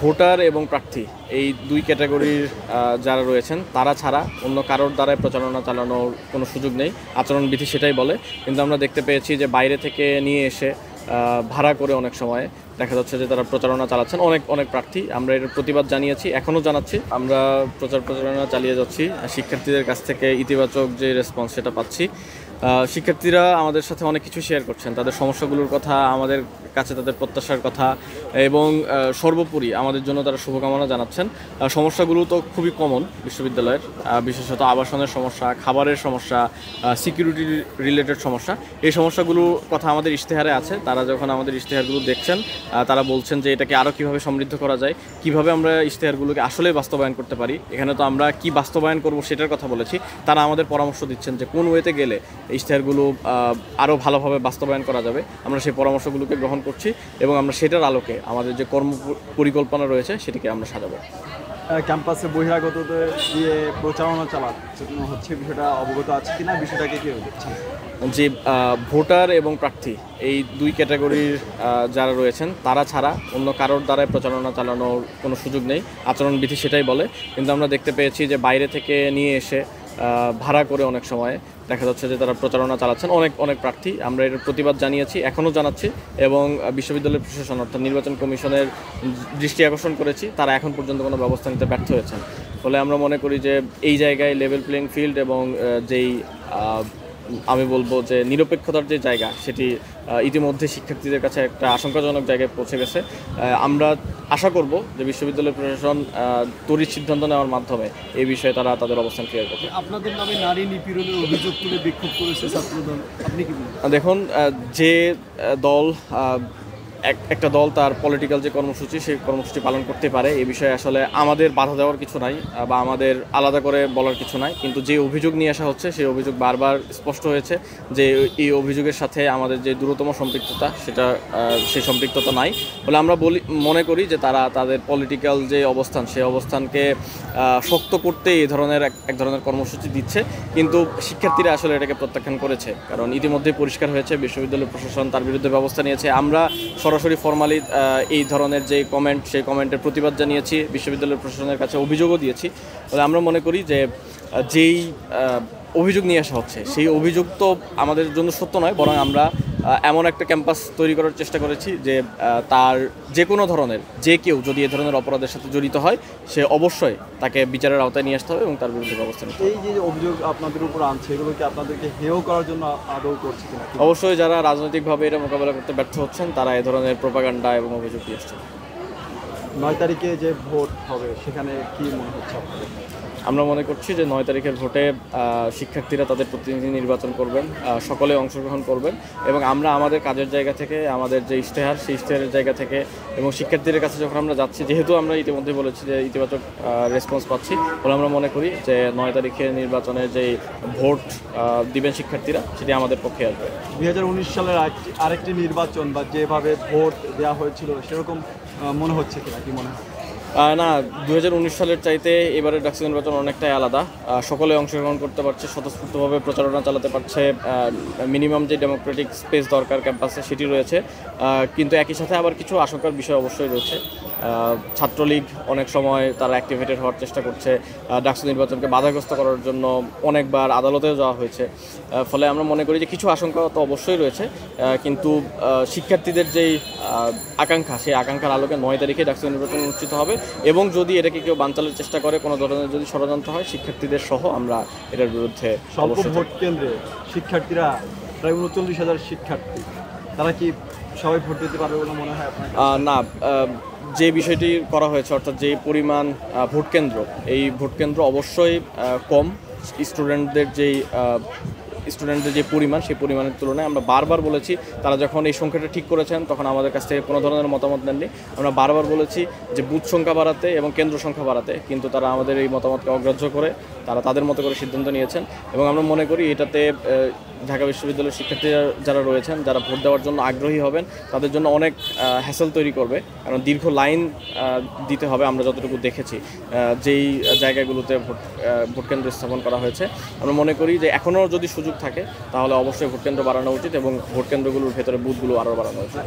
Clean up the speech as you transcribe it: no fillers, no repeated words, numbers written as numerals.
Voter এবং প্রার্থী এই দুই ক্যাটাগরির যারা রয়েছেন তারা ছাড়া অন্য কারোর দ্বারাই প্রচারণা চালানোর কোনো সুযোগ নেই। আচরণবিধি সেটাই বলে। কিন্তু আমরা দেখতে পেয়েছি যে বাইরে থেকে নিয়ে এসে ভাড়া করে অনেক সময় দেখা যাচ্ছে যে তারা প্রচারণা চালাচ্ছেন। অনেক প্রার্থী আমরা এর প্রতিবাদ জানিয়েছি, এখনও জানাচ্ছি। আমরা প্রচারণা চালিয়ে যাচ্ছি। শিক্ষার্থীদের কাছ থেকে ইতিবাচক যে রেসপন্স সেটা পাচ্ছি। শিক্ষার্থীরা আমাদের সাথে অনেক কিছু শেয়ার করছেন, তাদের সমস্যাগুলোর কথা, আমাদের কাছে তাদের প্রত্যাশার কথা এবং সর্বোপরি আমাদের জন্য তারা শুভকামনা জানাচ্ছেন। সমস্যাগুলো তো খুবই কমন বিশ্ববিদ্যালয়ের, বিশেষত আবাসনের সমস্যা, খাবারের সমস্যা, সিকিউরিটি রিলেটেড সমস্যা। এই সমস্যাগুলোর কথা আমাদের ইশতেহারে আছে। তারা যখন আমাদের ইশতেহারগুলো দেখছেন তারা বলছেন যে এটাকে আরও কীভাবে সমৃদ্ধ করা যায়, কীভাবে আমরা ইশতেহারগুলোকে আসলে বাস্তবায়ন করতে পারি। এখানে তো আমরা কি বাস্তবায়ন করব সেটার কথা বলেছি। তারা আমাদের পরামর্শ দিচ্ছেন যে কোন ওয়েতে গেলে ইশতেহারগুলো আরও ভালোভাবে বাস্তবায়ন করা যাবে। আমরা সেই পরামর্শগুলোকে গ্রহণ করছি এবং আমরা সেটার আলোকে আমাদের যে কর্ম পরিকল্পনা রয়েছে সেটিকে আমরা সাজাবো। ক্যাম্পাসে বহিরাগতদের দিয়ে প্রচারণা চালানো হচ্ছে, বিষয়টা অবগত আছে কিনা, বিষয়টাকে কীভাবে দেখছেন? যে ভোটার এবং প্রার্থী এই দুই ক্যাটাগরির যারা রয়েছেন তারা ছাড়া অন্য কারোর দ্বারাই প্রচারণা চালানোর কোনো সুযোগ নেই। আচরণবিধি সেটাই বলে। কিন্তু আমরা দেখতে পেয়েছি যে বাইরে থেকে নিয়ে এসে ভাড়া করে অনেক সময় দেখা যাচ্ছে যে তারা প্রচারণা চালাচ্ছেন। অনেক প্রার্থী আমরা এর প্রতিবাদ জানিয়েছি, এখনও জানাচ্ছি এবং বিশ্ববিদ্যালয় প্রশাসন অর্থাৎ নির্বাচন কমিশনের দৃষ্টি আকর্ষণ করেছি। তারা এখন পর্যন্ত কোনো ব্যবস্থা নিতে ব্যর্থ হয়েছেন। ফলে আমরা মনে করি যে এই জায়গায় লেভেল প্লেইং ফিল্ড এবং যেই আমি বলবো যে নিরপেক্ষতার যে জায়গা সেটি ইতিমধ্যে শিক্ষার্থীদের কাছে একটা আশঙ্কাজনক জায়গায় পৌঁছে গেছে। আমরা আশা করব যে বিশ্ববিদ্যালয় প্রশাসন তড়িৎ সিদ্ধান্ত নেওয়ার মাধ্যমে এই বিষয়ে তারা তাদের অবস্থান ক্লিয়ার করবে। আপনাদের নামে নারী নিপীড়নের অভিযোগ তুলে বিক্ষোভ করেছে ছাত্রদল, আপনি কি বলেন? দেখুন, যে দল একটা দল তার পলিটিক্যাল যে কর্মসূচি সেই কর্মসূচি পালন করতে পারে, এই বিষয়ে আসলে আমাদের বাধা দেওয়ার কিছু নাই বা আমাদের আলাদা করে বলার কিছু নাই। কিন্তু যে অভিযোগ নিয়ে আসা হচ্ছে সেই অভিযোগ বারবার স্পষ্ট হয়েছে যে এই অভিযোগের সাথে আমাদের যে দূরতম সম্পৃক্ততা সেই সম্পৃক্ততা নাই। বলে আমরা মনে করি যে তারা তাদের পলিটিক্যাল যে অবস্থান সেই অবস্থানকে শক্ত করতে এই ধরনের এক ধরনের কর্মসূচি দিচ্ছে। কিন্তু শিক্ষার্থীরা আসলে এটাকে প্রত্যাখ্যান করেছে, কারণ ইতিমধ্যে পরিষ্কার হয়েছে বিশ্ববিদ্যালয় প্রশাসন তার বিরুদ্ধে ব্যবস্থা নিয়েছে। আমরা সরাসরি ফর্মালি এই ধরনের যে কমেন্ট সেই কমেন্টের প্রতিবাদ জানিয়েছি, বিশ্ববিদ্যালয় প্রশাসনের কাছে অভিযোগও দিয়েছি। তবে আমরা মনে করি যে যেই অভিযোগ নিয়ে আসা হচ্ছে সেই অভিযোগ তো আমাদের জন্য সত্য নয়, বরং আমরা এমন একটা ক্যাম্পাস তৈরি করার চেষ্টা করেছি যে তার যে কোনো ধরনের যে কেউ যদি এ ধরনের অপরাধের সাথে জড়িত হয় সে অবশ্যই তাকে বিচারের আওতায় নিয়ে আসতে হবে এবং তার বিরুদ্ধে ব্যবস্থা নিতে হবে। এই যে অভিযোগ আপনাদের উপর আনছে এগুলো কি আপনাদেরকে হেয় করার জন্য আদৌ করছে কিনা? অবশ্যই যারা রাজনৈতিকভাবে এটা মোকাবেলা করতে ব্যর্থ হচ্ছেন তারা এ ধরনের প্রোপাগান্ডা এবং অভিযোগ দিয়ে আসছেন। 9 তারিখে যে ভোট হবে সেখানে কি মনে হচ্ছে আপনাদের? আমরা মনে করছি যে 9 তারিখের ভোটে শিক্ষার্থীরা তাদের প্রতিনিধি নির্বাচন করবেন, সকলে অংশগ্রহণ করবেন এবং আমরা আমাদের কাজের জায়গা থেকে আমাদের যে ইশতেহার সেই ইশতেহারের জায়গা থেকে এবং শিক্ষার্থীদের কাছে যখন আমরা যাচ্ছি, যেহেতু আমরা ইতিমধ্যে বলেছি যে ইতিবাচক রেসপন্স পাচ্ছি, ফলে আমরা মনে করি যে 9 তারিখের নির্বাচনে যে ভোট দিবেন শিক্ষার্থীরা সেটি আমাদের পক্ষে আসবে। 2019 সালের আরেকটি নির্বাচন বা যেভাবে ভোট দেওয়া হয়েছিল সেরকম মনে হচ্ছে কিনা, কি মনে হয়? না, 2019 সালের চাইতে এবারের ডাকসু নির্বাচন অনেকটাই আলাদা। সকলে অংশগ্রহণ করতে পারছে, স্বতঃস্ফূর্তভাবে প্রচারণা চালাতে পারছে, মিনিমাম যে ডেমোক্রেটিক স্পেস দরকার ক্যাম্পাসে সেটি রয়েছে। কিন্তু একই সাথে আবার কিছু আশঙ্কার বিষয় অবশ্যই রয়েছে। ছাত্রলীগ অনেক সময় তারা অ্যাক্টিভেটেড হওয়ার চেষ্টা করছে, ডাকসু নির্বাচনকে বাধাগ্রস্ত করার জন্য অনেকবার আদালতেও যাওয়া হয়েছে। ফলে আমরা মনে করি যে কিছু আশঙ্কা তো অবশ্যই রয়েছে, কিন্তু শিক্ষার্থীদের যেই আকাঙ্ক্ষা সেই আকাঙ্ক্ষার আলোকে 9 তারিখে ডাকসু নির্বাচন অনুষ্ঠিত হবে এবং যদি এটাকে কেউ বানচালের চেষ্টা করে, কোনো ধরনের যদি ষড়যন্ত্র হয়, শিক্ষার্থীদের সহ আমরা এটার বিরুদ্ধে স্বল্প ভোট কেন্দ্রে শিক্ষার্থীরা প্রায় 39,000 শিক্ষার্থী, তারা কি সবাই ভোট দিতে পারবে বলে মনে হয় আপনার? না, যে বিষয়টি করা হয়েছে অর্থাৎ যে পরিমাণ ভোট কেন্দ্র, এই ভোট কেন্দ্র অবশ্যই কম। স্টুডেন্টদের যে পরিমাণ সেই পরিমাণের তুলনায় আমরা বারবার বলেছি, তারা যখন এই সংখ্যাটা ঠিক করেছেন তখন আমাদের কাছ থেকে কোনো ধরনের মতামত নেননি। আমরা বারবার বলেছি যে বুথ সংখ্যা বাড়াতে এবং কেন্দ্র সংখ্যা বাড়াতে, কিন্তু তারা আমাদের এই মতামতকে অগ্রাহ্য করে তারা তাদের মতো করে সিদ্ধান্ত নিয়েছেন এবং আমরা মনে করি এটাতে ঢাকা বিশ্ববিদ্যালয়ের শিক্ষার্থীরা যারা রয়েছেন, যারা ভোট দেওয়ার জন্য আগ্রহী হবেন, তাদের জন্য অনেক হ্যাসেল তৈরি করবে, কারণ দীর্ঘ লাইন দিতে হবে। আমরা যতটুকু দেখেছি যেই জায়গাগুলোতে ভোট কেন্দ্র স্থাপন করা হয়েছে, আমরা মনে করি যে এখনও যদি সুযোগ থাকে তাহলে অবশ্যই ভোট কেন্দ্র বাড়ানো উচিত এবং ভোট কেন্দ্রগুলোর ভেতরে বুথগুলো আরও বাড়ানো উচিত।